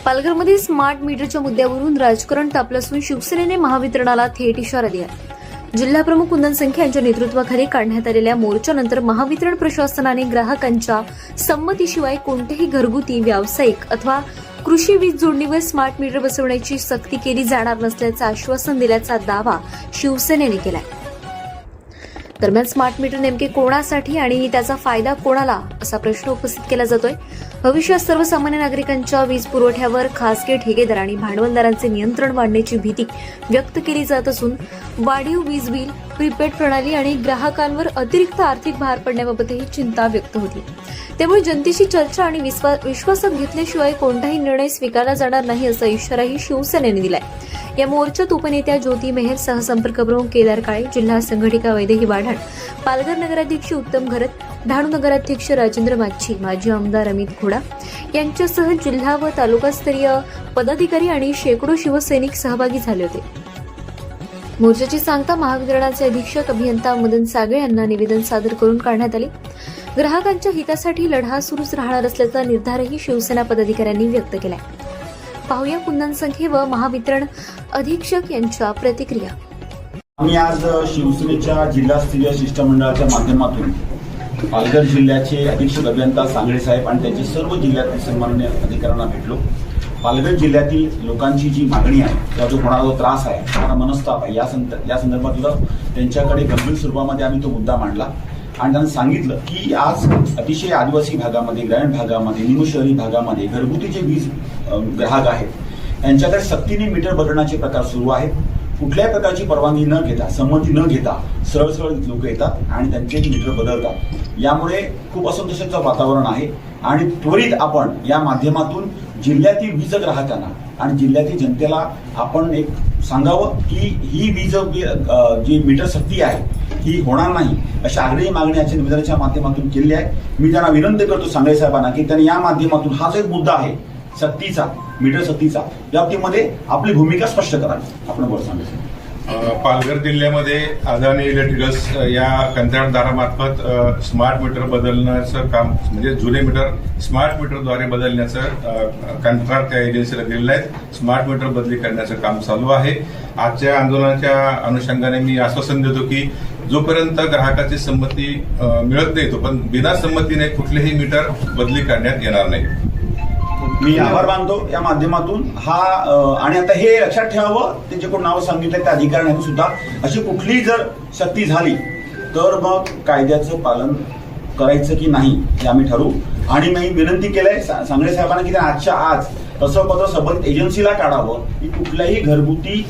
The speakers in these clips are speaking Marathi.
पालघरमध्ये स्मार्ट मीटरच्या मुद्द्यावरून राजकारण तापलं असून शिवसेनेने महावितरणाला थेट इशारा दिला. जिल्हाप्रमुख कुंदन संखे यांच्या नेतृत्वाखाली काढण्यात आलेल्या मोर्चानंतर महावितरण प्रशासनाने ग्राहकांच्या संमतीशिवाय कोणत्याही घरगुती, व्यावसायिक अथवा कृषी वीज जोडणीवर स्मार्ट मीटर बसवण्याची सक्ती केली जाणार नसल्याचं आश्वासन दिल्याचा दावा शिवसेनेने केलाय. दरम्यान स्मार्ट मीटर नेमके कोणासाठी आणि त्याचा फायदा कोणाला असा प्रश्न उपस्थित केला जातोय. भविष्यात सर्वसामान्य नागरिकांच्या वीज पुरवठ्यावर खासगी ठेकेदार आणि भांडवलदारांचे नियंत्रण वाढण्याची भीती व्यक्त केली जात असून वाढीव वीज बिल, प्रीपेड प्रणाली आणि ग्राहकांवर अतिरिक्त आर्थिक भार पडण्याबाबतही चिंता व्यक्त होती. त्यामुळे जनतेशी चर्चा आणि विश्वासात घेतल्याशिवाय कोणताही निर्णय स्वीकारला जाणार नाही असा इशाराही शिवसेनेने दिलाय. या मोर्चात उपनेत्या ज्योती मेहर, सहसंपर्क प्रमुख केदार काळे, जिल्हा संघटिका वैदेही वाढाण, पालघर नगराध्यक्ष उत्तम घरत, डहाणू नगराध्यक्ष राजेंद्र माच्छी, माजी आमदार अमित खोडा यांच्यासह जिल्हा व तालुकास्तरीय पदाधिकारी आणि शेकडो शिवसैनिक सहभागी झाले होते. मोर्चाची सांगता महावितरणाचे अधीक्षक अभियंता मदन सागळे यांना निवेदन सादर करून काढण्यात आले. ग्राहकांच्या हितासाठी लढा सुरूच राहणार असल्याचा निर्धारही शिवसेना पदाधिकाऱ्यांनी व्यक्त केलाय. पाहूया कुंदन संखे व महावितरण अधीक्षक यांच्या प्रतिक्रिया. आम्ही आज शिवसेनेच्या जिल्हास्तरीय शिष्टमंडळाच्या माध्यमातून पालघर जिल्ह्याचे अधीक्षक अभियंता सांगळे साहेब आणि त्यांचे सर्व जिल्ह्यातील सन्माननीय अधिकाऱ्यांना भेटलो. पालघर जिल्ह्यातील लोकांची जी मागणी आहे किंवा जो होणारा जो त्रास आहे, होणारा मनस्ताप आहे, या संदर्भातलं त्यांच्याकडे गंभीर स्वरूपामध्ये आम्ही तो मुद्दा मांडला आणि त्यांना सांगितलं की आज अतिशय आदिवासी भागामध्ये, ग्रामीण भागामध्ये, निमशहरी भागामध्ये घरगुती जे वीज ग्राहक आहेत त्यांच्याकडे सक्तीने मीटर बदलण्याचे प्रकार सुरू आहेत. कुठल्याही प्रकारची परवानगी न घेता, संमती न घेता सरळ सरळ लोक येतात आणि त्यांचे मीटर बदलतात. यामुळे खूप असंतोषाचं वातावरण आहे आणि त्वरित आपण या माध्यमातून जिल्ह्यातील वीज ग्राहकांना आणि जिल्ह्यातील जनतेला आपण एक सांगावं की ही वीज जी मीटर सक्ती आहे ही होणार नाही अशा आग्रही मागणी याच्या निवेदनाच्या माध्यमातून केली आहे. मी त्यांना विनंती करतो सांगळे साहेबांना की त्यांनी या माध्यमातून हा जो एक मुद्दा आहे सक्तीचा, मीटर सक्तीचा, या बाबतीमध्ये आपली भूमिका स्पष्ट करावी. आपण वर सांगायचं. पालघर जिल्ह्यामध्ये अदानी इलेक्ट्रिकल्स या कंत्राटदारामार्फत स्मार्ट मीटर बदलण्याचं काम, म्हणजे जुने मीटर स्मार्ट मीटरद्वारे बदलण्याचं कंत्राट त्या एजन्सीला दिलेलं आहे. स्मार्ट मीटर बदली करण्याचं काम चालू आहे. आजच्या आंदोलनाच्या अनुषंगाने मी आश्वासन देतो की जोपर्यंत ग्राहकाची संमती मिळत नाही तोपर्यंत बिना संमतीने कुठलेही मीटर बदली करण्यात येणार नाही. मी आभार मानतो या माध्यमातून हा. आणि आता हे लक्षात ठेवावं, त्यांचे कोण नावं सांगितलं त्या अधिकाऱ्यांनी सुद्धा अशी कुठलीही जर सक्ती झाली तर मग कायद्याचं पालन करायचं की नाही हे आम्ही ठरवू. आणि मी विनंती केलंय सांगळे साहेबांना की आजच्या आज तसं पत्र संबंधित एजन्सीला काढावं की कुठल्याही घरगुती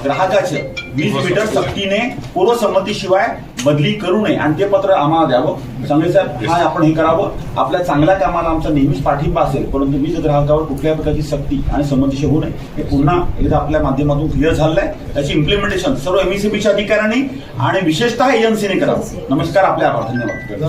ग्राहकाचं वीज मीटर सक्तीने पूर्वसंमतीशिवाय बदली करू नये आणि ते पत्र आम्हाला द्यावं. सांगळे साहेब, हा आपण हे करावं. आपल्या चांगल्या कामाला आमचा नेहमीच पाठिंबा असेल, परंतु वीज ग्राहकावर कुठल्याही प्रकारची सक्ती आणि संमतीशी होऊ नये हे पुन्हा एकदा आपल्या माध्यमातून क्लिअर झालेलं आहे. त्याची इम्प्लिमेंटेशन सर्व एमईसीबीच्या अधिकाऱ्यांनी आणि विशेषतः एजन्सीने करावं. नमस्कार, आपल्या आभार, धन्यवाद.